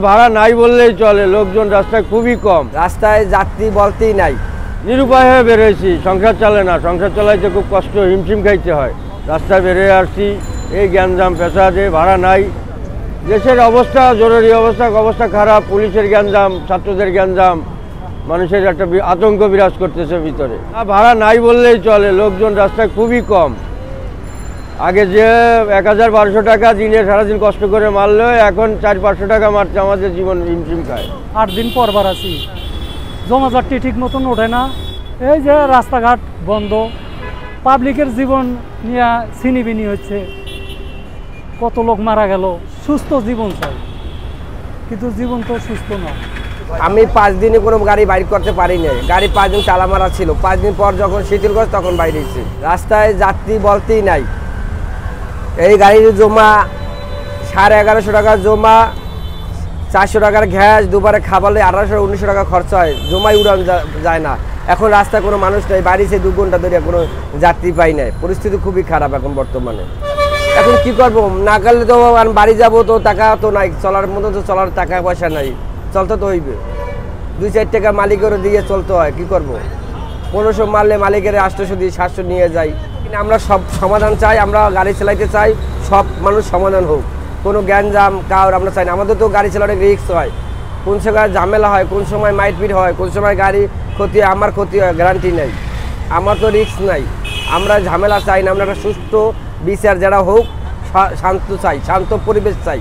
ভাড়া নাই বললেই চলে, লোকজন রাস্তায় খুবই কম, রাস্তায় যাত্রী বলতেই নাই। নিরুপায় হয়ে বেরোয়েছি, সংসার চলে না, সংসার চালাইতে খুব কষ্ট, হিমশিম খাইতে হয়। রাস্তায় বেরিয়ে আসছি, এই গ্যাঞ্জাম পেশাদে, ভাড়া নাই। দেশের অবস্থা জরুরি অবস্থা খারাপ, পুলিশের গ্যাঞ্জাম, ছাত্রদের গ্যাঞ্জাম, মানুষের একটা আতঙ্ক বিরাজ করতেছে ভিতরে। ভাড়া নাই বললেই চলে, লোকজন রাস্তায় খুবই কম। আগে যে 1000-1200 টাকা দিনে সারাদিন কষ্ট করে মারলো, এখন 400-500 টাকা মারছে, আমাদের জীবন হিমশিম খায়। 8 দিন পরবার আছি, জমাজারটি ঠিক মতন ওঠে না, এই যে রাস্তাঘাট বন্ধ, পাবলিকের জীবন নিয়ে ছিনিবিনি হচ্ছে, কত লোক মারা গেল। সুস্থ জীবন চাই, কিন্তু জীবন তো সুস্থ না। আমি 5 দিনে কোনো গাড়ি বাইর করতে পারি নাই, গাড়ি 5 দিন চালা মারা ছিল, 5 দিন পর যখন শিথিল করছে তখন বাইরেছি। রাস্তায় যাত্রী বলতেই নাই। এই গাড়ির জমা 1150 টাকা জমা, 400 টাকার গ্যাস, দুবারে খাবারে 1800-1900 টাকা খরচা হয়, জমাই উড়ান যায় না। এখন রাস্তায় কোনো মানুষ নেই, বাড়িতে 2 ঘন্টা ধরে কোনো যাত্রী পাই নাই। পরিস্থিতি খুবই খারাপ এখন বর্তমানে। এখন কি করবো, না করলে তো বাড়ি যাবো, তো টাকা তো নাই, চলার মতো তো চলার টাকা পয়সা নাই, চলতে তো হইবে। 2-4 টাকা মালিকেরও দিয়ে চলতে হয়, কি করব। 1500 মারলে মালিকের 800 দিয়ে 700 নিয়ে যাই। আমরা সব সমাধান চাই, আমরা গাড়ি চালাইতে চাই, সব মানুষ সমাধান হোক, কোনো গ্যাঞ্জাম কাউর আমরা চাই না। আমাদের তো গাড়ি চালানো রিস্ক হয়, কোন সময় ঝামেলা হয়, কোন সময় মাইটপিট হয়, কোন সময় গাড়ি ক্ষতি হয়, আমার ক্ষতি হয়, গ্যারান্টি নেই। আমার তো রিস্ক নাই, আমরা ঝামেলা চাই না, আমরা একটা সুস্থ বিচার যারা হোক, শান্ত চাই, শান্ত পরিবেশ চাই।